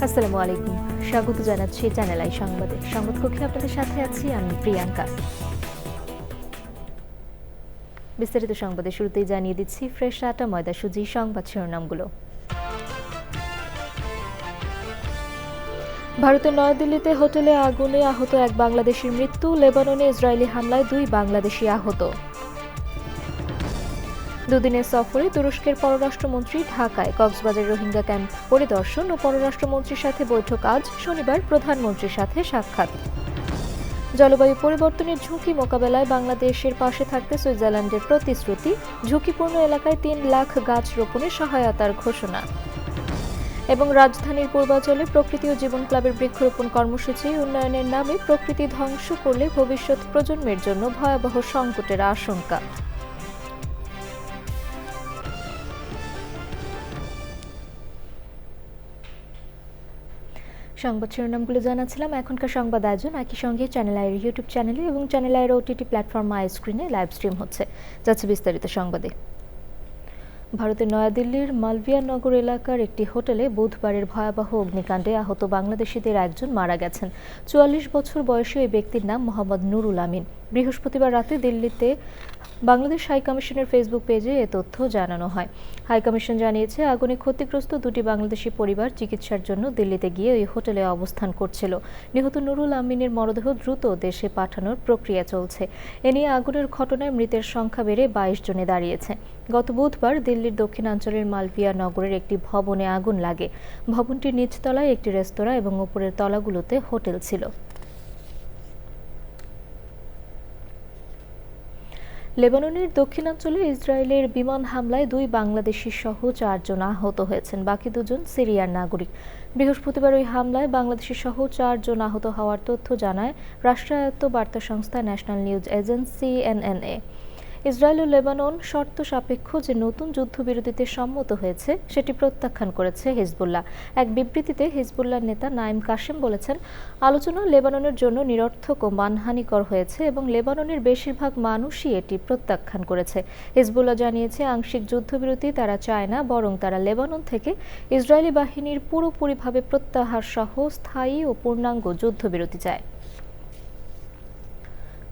আসসালামু আলাইকুম, স্বাগত জানাচ্ছি চ্যানেল আই সংবাদে। সংবাদ কক্ষে আপনাদের সাথে আছি আমি প্রিয়াঙ্কা। বিস্তারিত সংবাদে শুরুতেই জানিয়ে দিচ্ছি ফ্রেশ আটা ময়দা সুজি সংবাদ শিরোনামগুলো। ভারতের নয়াদিল্লিতে হোটেলে আগুনে আহত এক বাংলাদেশির মৃত্যু, লেবাননে ইসরায়েলি হামলায় 2 বাংলাদেশি আহত। দুদিনের সফরে তুরস্কের পররাষ্ট্রমন্ত্রী ঢাকায়, কক্সবাজার রোহিঙ্গা ক্যাম্প পরিদর্শন ও পররাষ্ট্রমন্ত্রীর সাথে বৈঠক আজ, শনিবার প্রধানমন্ত্রীর সাথে সাক্ষাৎ। জলবায়ু পরিবর্তনের ঝুঁকি মোকাবেলায় বাংলাদেশের পাশে থাকতে সুইজারল্যান্ডের প্রতিশ্রুতি, ঝুঁকিপূর্ণ এলাকায় 3 লাখ গাছ রোপণে সহায়তার ঘোষণা। এবং রাজধানীর পূর্বাঞ্চলে প্রকৃতি ও জীবন ক্লাবের বৃক্ষরোপণ কর্মসূচি, উন্নয়নের নামে প্রকৃতি ধ্বংস করলে ভবিষ্যৎ প্রজন্মের জন্য ভয়াবহ সংকটের আশঙ্কা। সংবাদ শিরোনামগুলো জানাচ্ছিলাম। এখনকার সংবাদ আয়োজন একই সঙ্গে চ্যানেল আইয়ের ইউটিউব চ্যানেলে এবং চ্যানেল আইয়ের ওটিটি প্ল্যাটফর্ম আই স্ক্রিনে লাইভ স্ট্রিম হচ্ছে। যাচ্ছে বিস্তারিত সংবাদে। ভারতের নয়াদিল্লির মালভিয়া নগর এলাকার একটি হোটেলে বুধবারের ভয়াবহ অগ্নিকাণ্ডে আহত বাংলাদেশিদের একজন মারা গেছেন। 44 বছর বয়সী ওই ব্যক্তির নাম মোহাম্মদ নুরুল আমিন। বৃহস্পতিবার রাতে দিল্লিতে বাংলাদেশ হাইকমিশনের ফেসবুক পেজে এ তথ্য জানানো হয়। হাইকমিশন জানিয়েছে, আগুনে ক্ষতিগ্রস্ত 2টি বাংলাদেশি পরিবার চিকিৎসার জন্য দিল্লিতে গিয়ে ওই হোটেলে অবস্থান করছিল। নিহত নুরুল আমিনের মরদেহ দ্রুত দেশে পাঠানোর প্রক্রিয়া চলছে। এ নিয়ে আগুনের ঘটনায় মৃতের সংখ্যা বেড়ে 22 জনে দাঁড়িয়েছে। গত বুধবার দিল্লির দক্ষিণাঞ্চলের মালভিয়া নগরের একটি ভবনে আগুন লাগে। ভবনটির নিচতলায় একটি রেস্তোরাঁ এবং উপরের তলাগুলোতে হোটেল ছিল। লেবাননের দক্ষিণাঞ্চলে ইসরায়েলের বিমান হামলায় 2 বাংলাদেশি সহ 4 জন আহত হয়েছেন, বাকি 2 জন সিরিয়ার নাগরিক। বৃহস্পতিবার ওই হামলায় বাংলাদেশি সহ 4 জন আহত হওয়ার তথ্য জানায় রাষ্ট্রায়ত্ত বার্তা সংস্থা National News Agency NNA. Israel ও লেবানন শর্ত সাপেক্ষ যে নতুন যুদ্ধবিরতিতে সম্মত হয়েছে সেটি প্রত্যাখ্যান করেছে হিজবুল্লাহ। এক বিবৃতিতে হিজবুল্লাহর নেতা নাইম কাশেম বলেছেন, আলোচনা লেবাননের জন্য নিরর্থক ও মানহানিকর হয়েছে এবং লেবাননের বেশিরভাগ মানুষই এটি প্রত্যাখ্যান করেছে। হিজবুল্লাহ জানিয়েছে, আংশিক যুদ্ধবিরতি তারা চায় না, বরং তারা লেবানন থেকে ইসরায়েলি বাহিনীর পুরোপুরিভাবে প্রত্যাহার সহ স্থায়ী ও পূর্ণাঙ্গ যুদ্ধবিরতি চায়।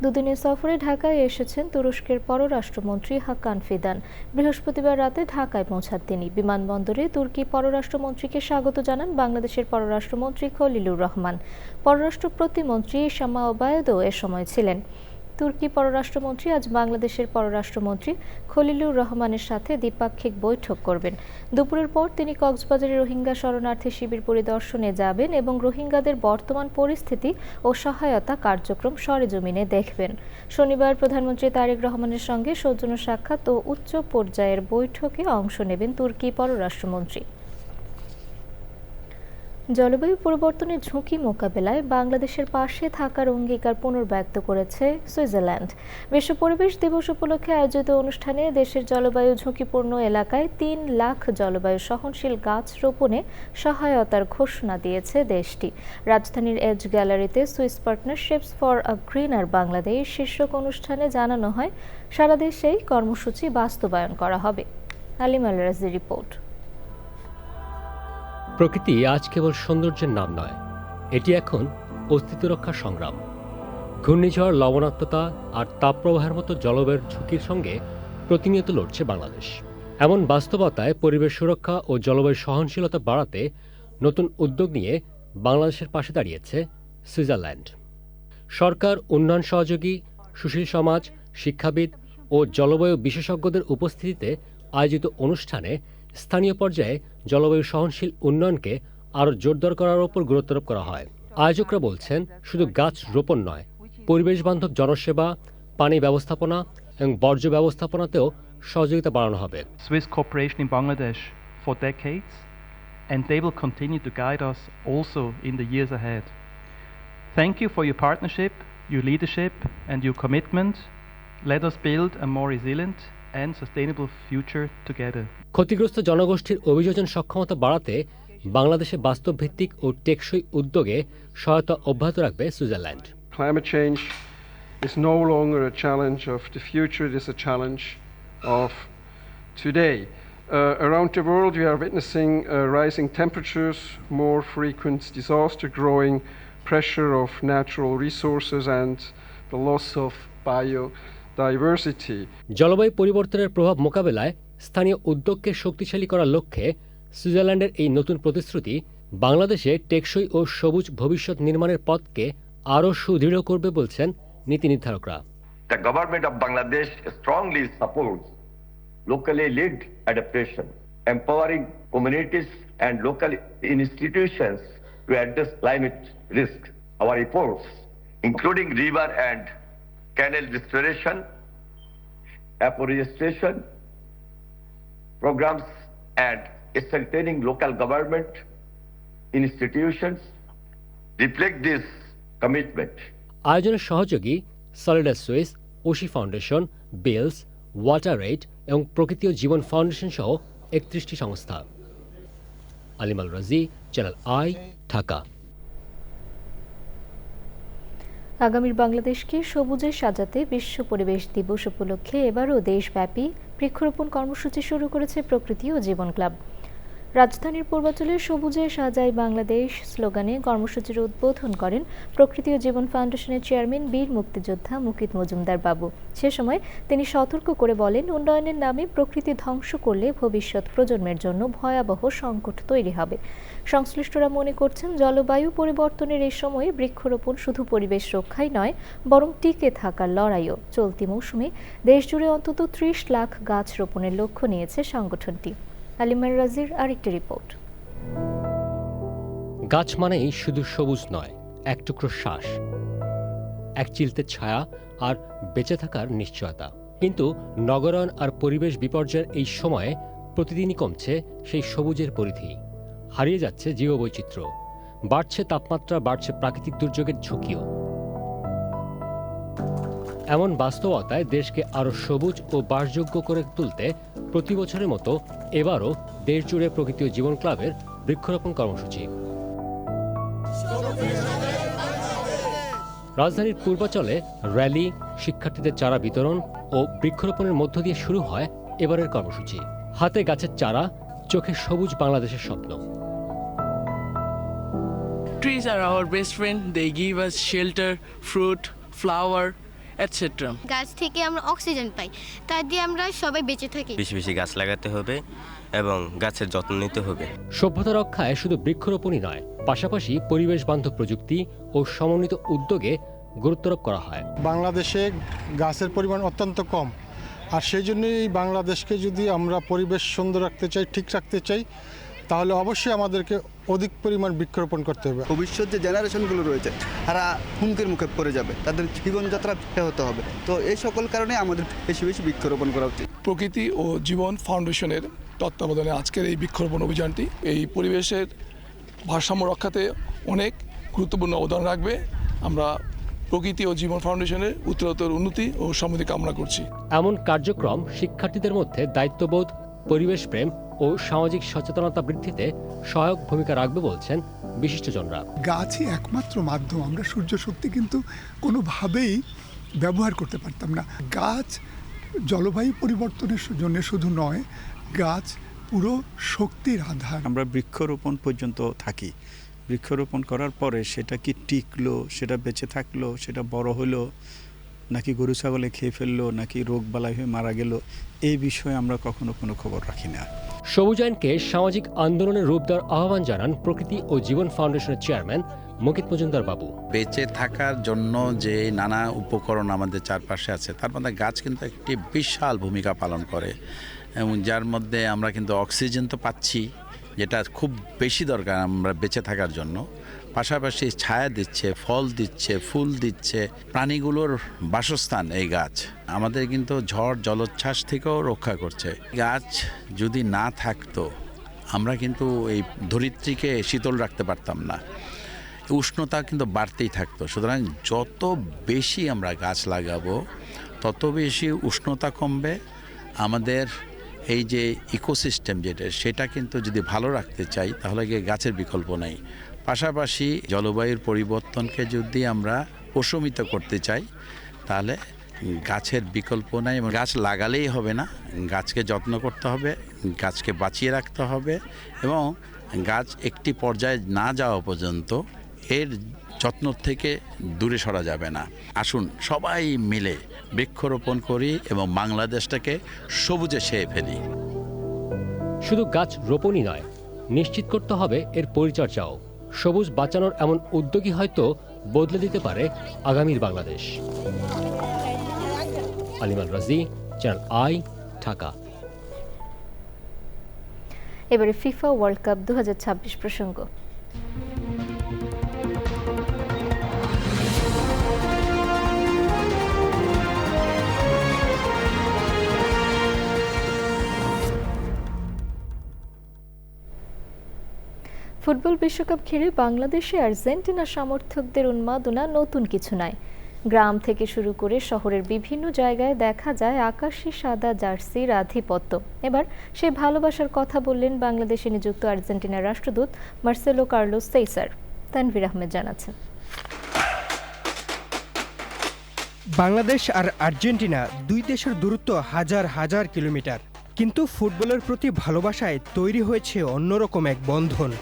দুদিনের সফরে ঢাকায় এসেছেন তুরস্কের পররাষ্ট্রমন্ত্রী হাকান ফিদান। বৃহস্পতিবার রাতে ঢাকায় পৌঁছান তিনি। বিমানবন্দরে তুর্কি পররাষ্ট্রমন্ত্রীকে স্বাগত জানান বাংলাদেশের পররাষ্ট্রমন্ত্রী খলিলুর রহমান। পররাষ্ট্র প্রতিমন্ত্রী শামা ওবায়দও এ সময় ছিলেন। তুর্কি পররাষ্ট্রমন্ত্রী আজ বাংলাদেশের পররাষ্ট্রমন্ত্রী খলিলুর রহমানের সাথে দ্বিপাক্ষিক বৈঠক করবেন। দুপুরের পর তিনি কক্সবাজারে রোহিঙ্গা শরণার্থী শিবির পরিদর্শনে যাবেন এবং রোহিঙ্গাদের বর্তমান পরিস্থিতি ও সহায়তা কার্যক্রম সরেজমিনে দেখবেন। শনিবার প্রধানমন্ত্রী তারেক রহমানের সঙ্গে সৌজন্য সাক্ষাৎ ও উচ্চ পর্যায়ের বৈঠকে অংশ নেবেন তুর্কি পররাষ্ট্রমন্ত্রী। জলবায়ু পরিবর্তনের ঝুঁকি মোকাবেলায় বাংলাদেশের পাশে থাকার অঙ্গীকার পুনর্ব্যক্ত করেছে সুইজারল্যান্ড। বিশ্ব পরিবেশ দিবস উপলক্ষে আয়োজিত অনুষ্ঠানে দেশের জলবায়ু ঝুঁকিপূর্ণ এলাকায় 3 লাখ জলবায়ু সহনশীল গাছ রোপণে সহায়তার ঘোষণা দিয়েছে দেশটি। রাজধানীর এজ গ্যালারিতে Swiss partnerships for a greener Bangladesh শীর্ষক অনুষ্ঠানে জানানো হয়, সারা দেশেই কর্মসূচি বাস্তবায়ন করা হবে। আলিম আল রাজি রিপোর্ট। প্রকৃতি আজ কেবল সৌন্দর্যের নাম নয়, এটি এখন অস্তিত্ব রক্ষার সংগ্রাম। ঘূর্ণিঝড়, লবণাক্ততা আর তাপপ্রবাহের মতো জলবায়ুর ঝুঁকির সঙ্গে প্রতিনিয়ত লড়ছে বাংলাদেশ। এমন বাস্তবতায় পরিবেশ সুরক্ষা ও জলবায়ু সহনশীলতা বাড়াতে নতুন উদ্যোগ নিয়ে বাংলাদেশের পাশে দাঁড়িয়েছে সুইজারল্যান্ড। সরকার, উন্নয়ন সহযোগী, সুশীল সমাজ, শিক্ষাবিদ ও জলবায়ু বিশেষজ্ঞদের উপস্থিতিতে আয়োজিত অনুষ্ঠানে স্থানীয় পর্যায়ে জলবায়ু সহনশীল উন্নয়নকে আরও জোরদার করার ওপর গুরুত্বারোপ করা হয়। আয়োজকরা বলছেন, শুধু গাছ রোপণ নয়, পরিবেশ বান্ধব জনসেবা, পানি ব্যবস্থাপনা এবং বর্জ্য ব্যবস্থাপনাতেও সহযোগিতা বাড়ানো হবে। Swiss cooperation in Bangladesh for decades, and they will continue to guide us also in the years ahead. Thank you for your partnership, your leadership and your commitment. Let us build a more resilient and sustainable future together. ক্ষতিগ্রস্ত জনগোষ্ঠীর অভিযোজন সক্ষমতা বাড়াতে বাংলাদেশে বাস্তব ভিত্তিক ও টেকসই উদ্যোগে সহায়তা অব্যাহত রাখবে Switzerland. Climate change is no longer a challenge of the future, it is a challenge of today. Around the world, we are witnessing rising temperatures, more frequent disaster, growing pressure of natural resources, and the loss of biodiversity. জলবায়ু পরিবর্তনের প্রভাব মোকাবেলায় স্থানীয় উদ্যোগকে শক্তিশালী করার লক্ষ্যে সুইজারল্যান্ডের এই নতুন প্রতিশ্রুতি বাংলাদেশে টেকসই ও সবুজ ভবিষ্যৎ নির্মাণের পথকে আরও সুদৃঢ় করবে বলছেন নীতি নির্ধারকরা। The government of Bangladesh strongly supports locally led adaptation, empowering communities and local institutions to address climate risk. Our efforts, including river and canal restoration, afforestation programs, and strengthening local government institutions, reflect this commitment. আয়োজনের সহযোগী Solidar Suisse, ওশি foundation, বেলস, water aid এবং প্রকৃতি ও জীবন foundation সহ ৩১টি সংস্থা। আলিমাল রাজি, চ্যানেল আই, ঢাকা। আগামীর বাংলাদেশকে সবুজে সাজাতে বিশ্ব পরিবেশ দিবস উপলক্ষে এবারও দেশব্যাপী বৃক্ষরোপণ কর্মসূচি শুরু করেছে প্রকৃতি ও জীবন ক্লাব। রাজধানীর পূর্বাঞ্চলে সবুজে সাজাই বাংলাদেশ স্লোগানে কর্মসূচির উদ্বোধন করেন প্রকৃতি ও জীবন ফাউন্ডেশনের চেয়ারম্যান বীর মুক্তিযোদ্ধা মুকিত মজুমদার বাবু। সে সময় তিনি সতর্ক করে বলেন, উন্নয়নের নামে প্রকৃতি ধ্বংস করলে ভবিষ্যৎ প্রজন্মের জন্য ভয়াবহ সংকট তৈরি হবে। সংশ্লিষ্টরা মনে করছেন, জলবায়ু পরিবর্তনের এই সময়ে বৃক্ষরোপণ শুধু পরিবেশ রক্ষাই নয়, বরং টিকে থাকার লড়াইও। চলতি মৌসুমে দেশজুড়ে অন্তত ৩০ লাখ গাছ রোপণের লক্ষ্য নিয়েছে সংগঠনটি। আলিমার রাজির আরেকটি রিপোর্ট। গাছ মানেই শুধু সবুজ নয়, এক টুকরো শ্বাস, এক চিলতে ছায়া আর বেঁচে থাকার নিশ্চয়তা। কিন্তু নগরায়ন আর পরিবেশ বিপর্যয়ের এই সময়ে প্রতিদিনই কমছে সেই সবুজের পরিধি, হারিয়ে যাচ্ছে জীববৈচিত্র্য, বাড়ছে তাপমাত্রা, বাড়ছে প্রাকৃতিক দুর্যোগের ঝুঁকিও। এমন বাস্তবতায় দেশকে আরও সবুজ ও বাসযোগ্য করে তুলতে প্রতি বছরের মতো এবারও দেশজুড়ে প্রকৃতি ও জীবন ক্লাবের বৃক্ষরোপণ কর্মসূচি। রাজধানীর পূর্বাঞ্চলে র্যালি, শিক্ষার্থীদের চারা বিতরণ ও বৃক্ষরোপণের মধ্য দিয়ে শুরু হয় এবারের কর্মসূচি। হাতে গাছের চারা, চোখে সবুজ বাংলাদেশের স্বপ্ন। Trees are our best friend. They give us shelter, fruit, flower, etc. গাছ থেকে আমরা অক্সিজেন পাই, তা দিয়ে আমরা সবাই বেঁচে থাকি। বেশি বেশি গাছ লাগাতে হবে এবং গাছের যত্ন নিতে হবে। সভ্যতা রক্ষায় শুধু বৃক্ষরোপণই নয়, পাশাপাশি পরিবেশ বান্ধব প্রযুক্তি ও সমন্বিত উদ্যোগে গুরুত্বারোপ করা হয়। বাংলাদেশে গাছের পরিমাণ অত্যন্ত কম, আর সেই জন্যই বাংলাদেশকে যদি আমরা পরিবেশ সুন্দর রাখতে চাই, ঠিক রাখতে চাই, তাহলে অবশ্যই আমাদেরকে অধিক পরিমাণ বৃক্ষরোপণ করতে হবে। ভবিষ্যৎ যে জেনারেশনগুলো রয়েছে তারা হুমকির মুখে পড়ে যাবে, তাদের জীবনযাত্রা হতে হবে। তো এই সকল কারণে আমাদের বেশি বেশি বৃক্ষরোপণ করা উচিত। প্রকৃতি ও জীবন ফাউন্ডেশনের তত্ত্বাবধানে আজকের এই বৃক্ষরোপণ অভিযানটি এই পরিবেশের ভারসাম্য রক্ষাতে অনেক গুরুত্বপূর্ণ অবদান রাখবে। আমরা প্রকৃতি ও জীবন ফাউন্ডেশনের উত্তরোত্তর উন্নতি ও সমৃদ্ধি কামনা করছি। এমন কার্যক্রম শিক্ষার্থীদের মধ্যে দায়িত্ববোধ, পরিবেশ প্রেম ও সামাজিক সচেতনতা বৃদ্ধিতে সহায়ক ভূমিকা রাখবে বলছেন বিশিষ্টজনরা। গাছই একমাত্র মাধ্যম, আমরা সূর্য শক্তি কিন্তু কোনোভাবেই ব্যবহার করতে পারতাম না। গাছ জলবায়ু পরিবর্তনের জন্য শুধু নয়, গাছ পুরো শক্তির আধার। আমরা বৃক্ষরোপণ পর্যন্ত থাকি, বৃক্ষরোপণ করার পরে সেটা কি টিকলো, সেটা বেঁচে থাকলো, সেটা বড় হলো, নাকি গরু ছাগলে খেয়ে ফেললো, নাকি রোগ বালাই হয়ে মারা গেল, এই বিষয়ে আমরা কখনো কোনো খবর রাখি না। সবুজায়নকে সামাজিক আন্দোলনের রূপ দেওয়ার আহ্বান জানান প্রকৃতি ও জীবন ফাউন্ডেশনের চেয়ারম্যান মুকিত মজুমদার বাবু। বেঁচে থাকার জন্য যে নানা উপকরণ আমাদের চারপাশে আছে, তার মধ্যে গাছ কিন্তু একটি বিশাল ভূমিকা পালন করে, এবং যার মধ্যে আমরা কিন্তু অক্সিজেন তো পাচ্ছি, যেটা খুব বেশি দরকার আমরা বেঁচে থাকার জন্য, পাশাপাশি ছায়া দিচ্ছে, ফল দিচ্ছে, ফুল দিচ্ছে, প্রাণীগুলোর বাসস্থান এই গাছ। আমাদের কিন্তু ঝড় জলোচ্ছ্বাস থেকেও রক্ষা করছে। গাছ যদি না থাকতো আমরা কিন্তু এই ধরিত্রীকে শীতল রাখতে পারতাম না, উষ্ণতা কিন্তু বাড়তেই থাকতো। সুতরাং যত বেশি আমরা গাছ লাগাবো তত বেশি উষ্ণতা কমবে। আমাদের এই যে ইকোসিস্টেম যেটা, সেটা কিন্তু যদি ভালো রাখতে চাই তাহলে গাছের বিকল্প নেই। পাশাপাশি জলবায়ুর পরিবর্তনকে যদি আমরা প্রশমিত করতে চাই তাহলে গাছের বিকল্প নাই এবং গাছ লাগালেই হবে না, গাছকে যত্ন করতে হবে, গাছকে বাঁচিয়ে রাখতে হবে এবং গাছ একটি পর্যায়ে না যাওয়া পর্যন্ত এর যত্ন থেকে দূরে সরা যাবে না। আসুন সবাই মিলে বৃক্ষরোপণ করি এবং বাংলাদেশটাকে সবুজে ছেয়ে ফেলি। শুধু গাছ রোপণই নয়, নিশ্চিত করতে হবে এর পরিচর্যাও। সবুজ বাঁচানোর এমন উদ্যোগই হয়তো বদলে দিতে পারে আগামীর বাংলাদেশ। আলিমান রাজি, চ্যানেল আই, ঢাকা। এবারে ফিফা ওয়ার্ল্ড কাপ 2026 প্রসঙ্গ। ফুটবল বিশ্বকাপ ঘিরে বাংলাদেশে আর্জেন্টিনা সমর্থকদের উন্মাদনা নতুন কিছু নয়। গ্রাম থেকে শুরু করে শহরের বিভিন্ন জায়গায় দেখা যায় আকাশি সাদা জার্সির আধিপত্য। এবার সেই ভালোবাসার কথা বললেন বাংলাদেশে নিযুক্ত আর্জেন্টিনার রাষ্ট্রদূত মার্সেলো কার্লোস সেইসার। তানভীর আহমেদ জানাচ্ছেন। বাংলাদেশ আর আর্জেন্টিনা দুই দেশের দূরত্ব হাজার হাজার কিলোমিটার, কিন্তু ফুটবলের প্রতি ভালোবাসায় তৈরি হয়েছে অন্যরকম এক বন্ধন।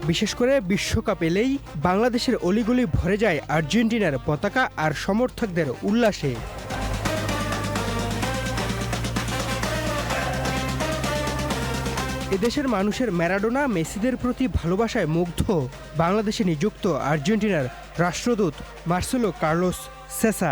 বিশেষ করে বিশ্বকাপ এলেই বাংলাদেশের অলিগলি ভরে যায় আর্জেন্টিনার পতাকা আর সমর্থকদের উল্লাসে। এদেশের মানুষের ম্যারাডোনা, মেসিদের প্রতি ভালোবাসায় মুগ্ধ বাংলাদেশে নিযুক্ত আর্জেন্টিনার রাষ্ট্রদূত মার্সেলো কার্লোস সেসা।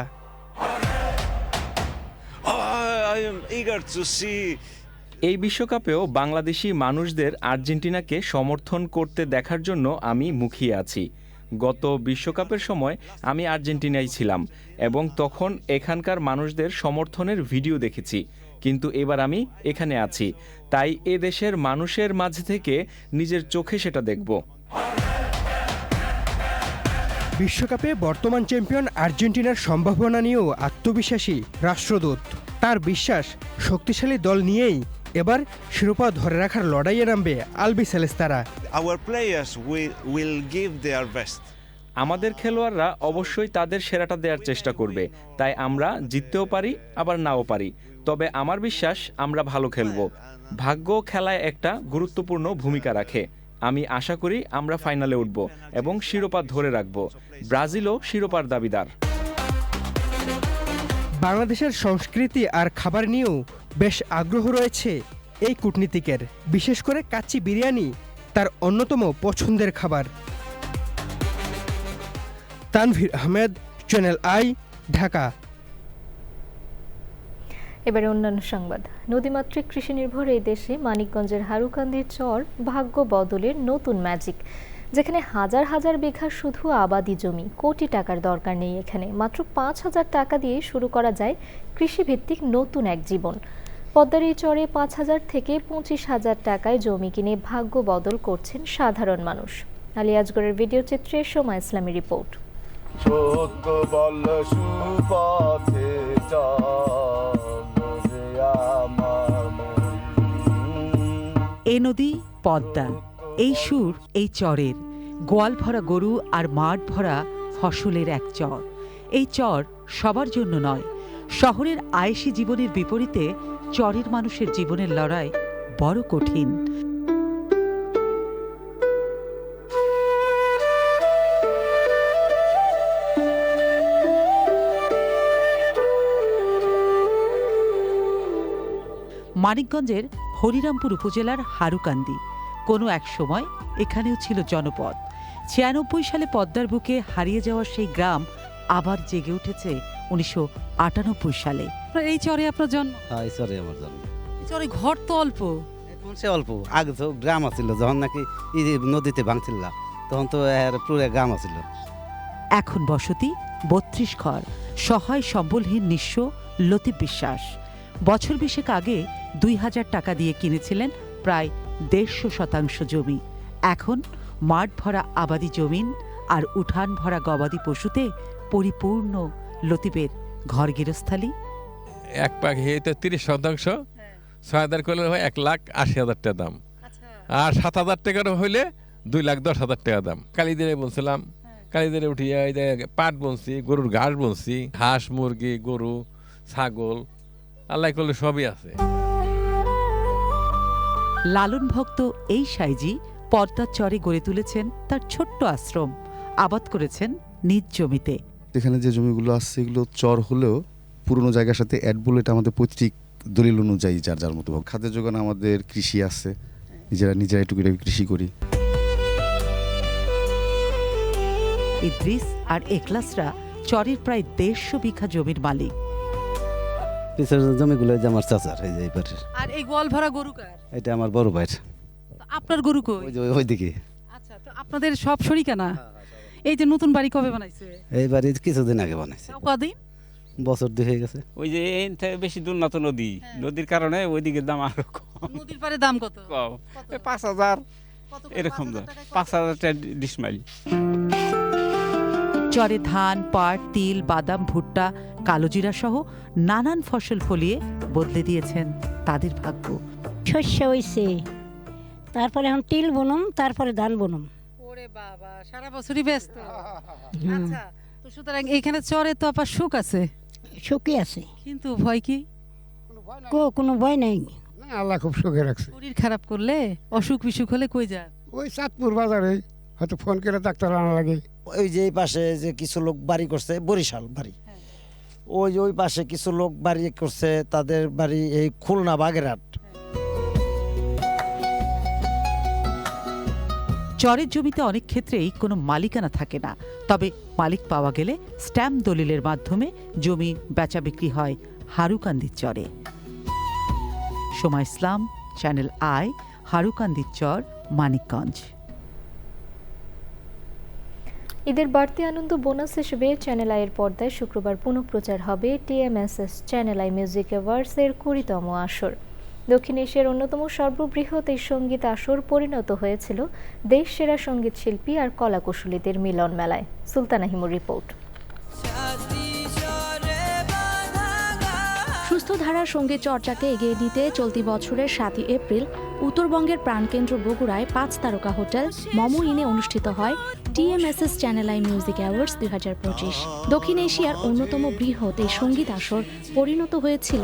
এই বিশ্বকাপেও বাংলাদেশি মানুষদের আর্জেন্টিনাকে সমর্থন করতে দেখার জন্য আমি মুখিয়ে আছি। গত বিশ্বকাপের সময় আমি আর্জেন্টিনায় ছিলাম এবং তখন এখানকার মানুষদের সমর্থনের ভিডিও দেখেছি, কিন্তু এবার আমি এখানে আছি, তাই এ দেশের মানুষের মাঝে থেকে নিজের চোখে সেটা দেখব। বিশ্বকাপে বর্তমান চ্যাম্পিয়ন আর্জেন্টিনার সম্ভাবনা নিয়েও আত্মবিশ্বাসী রাষ্ট্রদূত। তার বিশ্বাস, শক্তিশালী দল নিয়েই এবার শিরোপা ধরে রাখার লড়াইয়ে নামবে আলবিসেলেস্তারা। আমাদের খেলোয়াড়রা অবশ্যই তাদের সেরাটা দেওয়ার চেষ্টা করবে, তাই আমরা জিততেও পারি আবার নাও পারি, তবে আমার বিশ্বাস আমরা ভালো খেলব। ভাগ্য খেলায় একটা গুরুত্বপূর্ণ ভূমিকা রাখে। আমি আশা করি আমরা ফাইনালে উঠব এবং শিরোপা ধরে রাখব। ব্রাজিলও শিরোপার দাবিদার। বাংলাদেশের সংস্কৃতি আর খাবার নিয়েও বেশ আগ্রহ রয়েছে এই কূটনীতিকের। বিশেষ করে কাচ্চি বিরিয়ানি তার অন্যতম পছন্দের খাবার। Tanvir Ahmed, channel I, Dhaka. এবারে অন্যান্য সংবাদ। নদীমাতৃক কৃষি নির্ভর এই দেশে মানিকগঞ্জের হারুকান্দির চর ভাগ্য বদলের নতুন ম্যাজিক, যেখানে হাজার হাজার বিঘা শুধু আবাদি জমি। কোটি টাকার দরকার নেই এখানে, মাত্র 5,000 টাকা দিয়ে শুরু করা যায় কৃষিভিত্তিক নতুন এক জীবন। পদ্মার এই চরে 5,000 থেকে 25,000 টাকায় জমি কিনে ভাগ্য বদল করছেন সাধারণ মানুষ। আলী আজগরের ভিডিও চিত্রে সোমা ইসলামের রিপোর্ট। এ নদী পদ্মা, এই সুর এই চরের। গোয়াল ভরা গরু আর মাঠ ভরা ফসলের এক চর। এই চর সবার জন্য নয়। শহরের আয়েশি জীবনের বিপরীতে চরের মানুষের জীবনের লড়াই বড় কঠিন। মানিকগঞ্জের হরিরামপুর উপজেলার হারুকান্দি কোনো এক সময় এখানেও ছিল জনপদ। 96 সালে পদ্মার বুকে হারিয়ে যাওয়া সেই গ্রাম আবার জেগে উঠেছে 1998 সালে। এই চরে আপনার জন্ম? হ্যাঁ, এই চরে আমার জন্ম। এই চরে ঘর তো অল্প। সে অল্প, আগে তো গ্রাম আছিল, যখন নাকি নদীতে ভাঙছিল তখন তো পুরো গ্রাম আছিল। এখন বসতি 32 ঘর। সহায় সম্বলহীন নিঃস্ব লতিফ বিশ্বাস বছর 20 আগে 2,000 টাকা দিয়ে কিনেছিলেন প্রায় 150% জমি। এখন মাঠ ভরা আবাদি জমিন আর উঠান ভরা গবাদি পশুতে পরিপূর্ণ লতিফের ঘর গৃহস্থালী। এক পাক হেতে 30%, 6,000 করলে হয় 1,80,000 টাকা দাম, আর 7,000 টাকার হইলে 2,10,000 টাকা দাম। কালিদিনে বলছিলাম কালীদের উঠিয়া এই যে পাট বনছি, গরুর ঘাস বনছি, হাঁস মুরগি গরু ছাগল আল্লাহ করলে সবই আছে। লালন ভক্ত এই সাইজি পদ্মার চরে গড়ে তুলেছেন তার ছোট্ট আশ্রম, আবাদ করেছেন নিজ জমিতে। এখানে যে জমিগুলো আছে এগুলো চর হলেও পুরনো জায়গার সাথে অ্যাড বলে এটা আমাদের পৈতৃক দলিল অনুযায়ী যার যার মতো খাদ্য যোগান আমাদের কৃষি আছে, নিজেরা টুকিটাকি কৃষি করি। ইদ্রিস আর এখলাসরা চরের প্রায় 150 বিঘা জমির মালিক। পিছের জমিগুলো যে আমার চাচার, এই যে এই পাশের। আর এই গোয়াল ভরা গরু কার? এটা আমার বড় ভাইয়ের। আপনার গরু কই? ওই যে ওইদিকে। আচ্ছা, তো আপনাদের সব শরিকানা? এই যে নতুন বাড়ি কবে বানাইছে? এই বাড়ি কিছুদিন আগে বানাইছে। কদিন? বছর 2 হয়ে গেছে। ওই যে বেশি দূর না তো নদী, নদীর কারণে ওইদিকে দাম আরো কম। নদীর পারে দাম কত? কম, 5,000 এরকম দাম, 5,000 টাকা ডিসমাইল। চরে ধান, পাট, তিল, বাদাম, ভুট্টা, কালোজিরা সহ নানান ফসল ফলিয়ে বদলে দিয়েছেন তাদের ভাগ্য। শস্য হইছে, তারপরে এখন তিল বুনম, তারপরে ধান বুনম। ওরে বাবা, সারা বছরই ব্যস্ত। আচ্ছা, তো সুতরাং এইখানে চরে তো আবার সুখ আছে। সুখী আছে, কিন্তু ভয় কি? কোনো ভয় নাই। আল্লাহ খুব সুখে রাখছে। শরীর খারাপ করলে, অসুখ বিসুখ হলে কই যান? ওই চাঁদপুর বাজারে হয়তো ফোন করে ডাক্তার আনা লাগে। ওই যে এই পাশে যে কিছু লোক বাড়ি করছে বরিশাল বাড়ি, ওই পাশে কিছু লোক বাড়ি করছে, তাদের বাড়ি এই খুলনা বাগেরহাট। চরের জমিতে অনেক ক্ষেত্রেই কোনো মালিকানা থাকে না, তবে মালিক পাওয়া গেলে স্ট্যাম্প দলিলের মাধ্যমে জমি বেচা বিক্রি হয় হারুকান্দির চরে। সোমা ইসলাম, চ্যানেল আই, হারুকান্দির চর, মানিকগঞ্জ। ঈদের বাড়তি আনন্দ বোনাস হিসেবে চ্যানেল আইয়ের পর্দায় শুক্রবার পুনঃপ্রচার হবে TMSS চ্যানেল আই মিউজিক অ্যাওয়ার্ডসের 20তম আসর। দক্ষিণ এশিয়ার অন্যতম সর্ববৃহৎ এই সঙ্গীত আসর পরিণত হয়েছিল দেশ সেরা সঙ্গীত শিল্পী আর কলাকুশলীদের মিলন মেলায়। সুলতানা হিমুর রিপোর্ট। সুস্থ ধারার সঙ্গীত চর্চাকে এগিয়ে নিতে চলতি বছরের 7 এপ্রিল উত্তরবঙ্গের প্রাণকেন্দ্র বগুড়ায় 5 তারকা হোটেল মমো ইনে অনুষ্ঠিত হয় TMSS channel I music awards 2025। দক্ষিণ এশিয়ার অন্যতম বৃহৎ এই সঙ্গীত আসর পরিণত হয়েছিল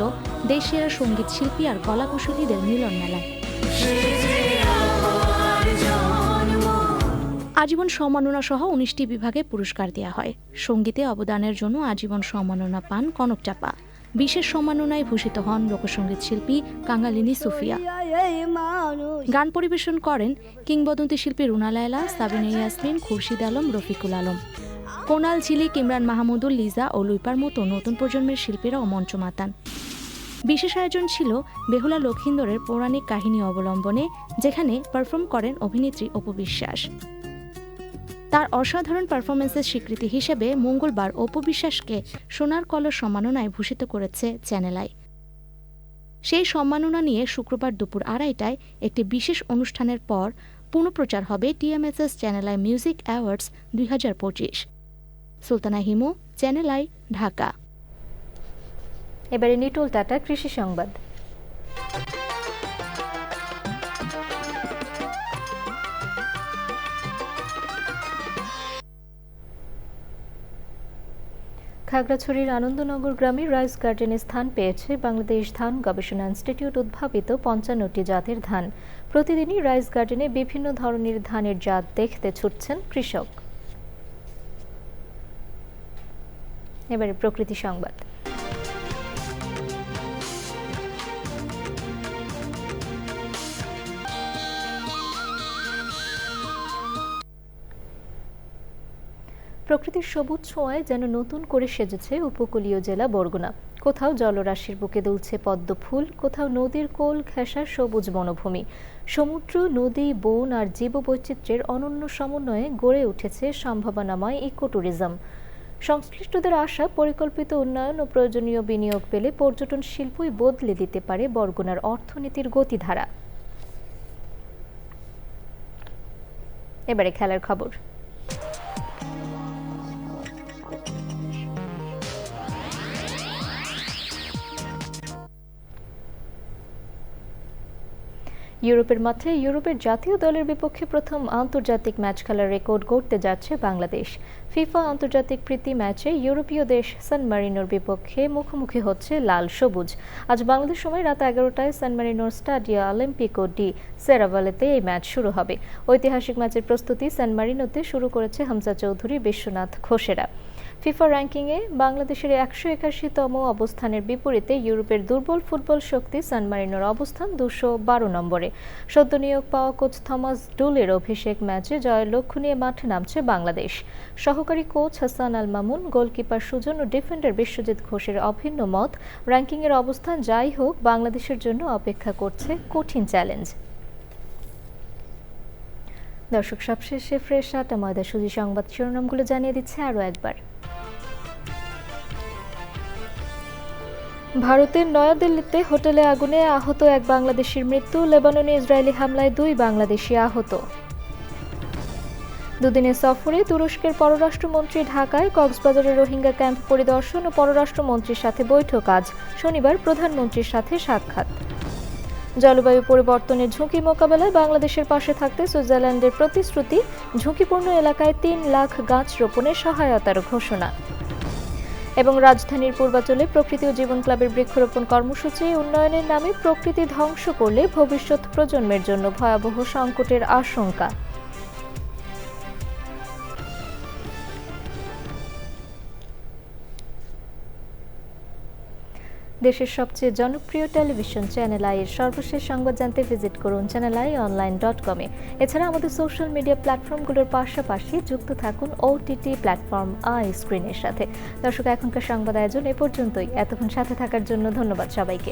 দেশ সেরা সঙ্গীত শিল্পী আর কলাকুশলীদের মিলন মেলায়। আজীবন সম্মাননা সহ 19টি বিভাগে পুরস্কার দেওয়া হয়। সঙ্গীতে অবদানের জন্য আজীবন সম্মাননা পান কনক চাপা। বিশেষ সম্মাননায় ভূষিত হন লোকসঙ্গীত শিল্পী কাঙ্গালিনী সুফিয়া। গান পরিবেশন করেন কিংবদন্তি শিল্পী রুনা লায়লা, সাবিনা ইয়াসমিন, খুরশিদ আলম, রফিকুল আলম, কোনাল ঝিলিক, ইমরান মাহমুদুল, লিজা ও লুইপার মতো নতুন প্রজন্মের শিল্পীরাও মঞ্চ মাতান। বিশেষ আয়োজন ছিল বেহুলা লক্ষিন্দরের পৌরাণিক কাহিনী অবলম্বনে, যেখানে পারফর্ম করেন অভিনেত্রী অপু বিশ্বাস। তার অসাধারণ পারফরমেন্সের স্বীকৃতি হিসেবে মঙ্গলবার অপু বিশ্বাসকে সোনার কলস সম্মাননায় ভূষিত করেছে চ্যানেল আই। সেই সম্মাননা নিয়ে শুক্রবার দুপুর 2:30টায় একটি বিশেষ অনুষ্ঠানের পর পুনঃপ্রচার হবে TMSS channel I music awards 2025। Sultana Himu, channel I, Dhaka. এবারে নিটোল টাটা কৃষি সংবাদ। খাগড়াছড়ির আনন্দনগর গ্রামে রাইস গার্ডেনে স্থান পেয়েছে বাংলাদেশ ধান গবেষণা ইনস্টিটিউট উদ্ভাবিত 55টি জাতের ধান। প্রতিদিনই রাইস গার্ডেনে বিভিন্ন ধরনের ধানের জাত দেখতে ছুটছেন কৃষক। এবারে প্রকৃতি সংবাদ। প্রকৃতির সবুজ ছোঁয়ায় যেন নতুন করে সেজেছে উপকূলীয় জেলা বরগুনা। কোথাও জলরাশির বুকে দুলছে পদ্ম ফুল, কোথাও নদীর কোল ঘেঁষা সবুজ বনভূমি। সমুদ্র, নদী, বন আর জীববৈচিত্র্যের অনন্য সমন্বয়ে গড়ে উঠেছে সম্ভাবনাময় ইকো ট্যুরিজম। সংশ্লিষ্টদের আশা, পরিকল্পিত উন্নয়ন ও প্রয়োজনীয় বিনিয়োগ পেলে পর্যটন শিল্পই বদলে দিতে পারে বরগুনার অর্থনীতির গতিধারা। এবারে খেলার খবর। ইউরোপের মাঠে ইউরোপের জাতীয় দলের বিপক্ষে প্রথম আন্তর্জাতিক ম্যাচ খেলার রেকর্ড গড়তে যাচ্ছে বাংলাদেশ। ফিফা আন্তর্জাতিক প্রীতি ম্যাচে ইউরোপীয় দেশ সান মারিনোর বিপক্ষে মুখোমুখি হচ্ছে লাল সবুজ। আজ বাংলাদেশ সময় রাত 11টায় সান মারিনোর স্টাডিও অলিম্পিকো ডি সেরাভালেতে এই ম্যাচ শুরু হবে। ঐতিহাসিক ম্যাচের প্রস্তুতি সান মারিনোতে শুরু করেছে হামজা চৌধুরী, বিশ্বনাথ ঘোষেরা। ফিফা র্যাঙ্কিংয়ে বাংলাদেশের 181তম অবস্থানের বিপরীতে ইউরোপের দুর্বল ফুটবল শক্তি সান মারিনোর অবস্থান 212 নম্বরে। সদ্য নিয়োগ পাওয়া কোচ থমাস ডুলের অভিষেক ম্যাচে জয়ের লক্ষ্য নিয়ে মাঠে নামছে বাংলাদেশ। সহকারী কোচ হাসান আল মামুন, গোলকিপার সুজন ও ডিফেন্ডার বিশ্বজিৎ ঘোষের অভিন্ন মত, র্যাঙ্কিংয়ের অবস্থান যাই হোক বাংলাদেশের জন্য অপেক্ষা করছে কঠিন চ্যালেঞ্জ। দর্শক, সবশেষে ফ্রেশ আটা ময়দা সুজি সংবাদ শিরোনামগুলো জানিয়ে দিচ্ছে আরও একবার। ভারতের নয়াদিল্লিতে হোটেলে আগুনে আহত এক বাংলাদেশির মৃত্যু। লেবাননে ইসরায়েলি হামলায় 2 বাংলাদেশি আহত। দুদিনের সফরে তুরস্কের পররাষ্ট্রমন্ত্রী ঢাকায়, কক্সবাজারের রোহিঙ্গা ক্যাম্প পরিদর্শন ও পররাষ্ট্রমন্ত্রীর সাথে বৈঠক আজ। শনিবার প্রধানমন্ত্রীর সাথে সাক্ষাৎ। জলবায়ু পরিবর্তনের ঝুঁকি মোকাবেলায় বাংলাদেশের পাশে থাকতে সুইজারল্যান্ডের প্রতিশ্রুতি। ঝুঁকিপূর্ণ এলাকায় 3 লাখ গাছ রোপণে সহায়তার ঘোষণা। এবং রাজধানীর পূর্বাঞ্চলে প্রকৃতি ও জীবন ক্লাবের বৃক্ষরোপণ কর্মসূচি। উন্নয়নের নামে প্রকৃতি ধ্বংস করলে ভবিষ্যৎ প্রজন্মের জন্য ভয়াবহ সংকটের আশঙ্কা। দেশের সবচেয়ে জনপ্রিয় টেলিভিশন চ্যানেল আই এর সর্বশেষ সংবাদ জানতে ভিজিট করুন channelionline.com-এ। এছাড়া আমাদের সোশ্যাল মিডিয়া প্ল্যাটফর্মগুলোর পাশাপাশি যুক্ত থাকুন OTT প্ল্যাটফর্ম আই স্ক্রিনের সাথে। দর্শক, এখনকার সংবাদ আয়োজন এ পর্যন্তই। এতক্ষণ সাথে থাকার জন্য ধন্যবাদ সবাইকে।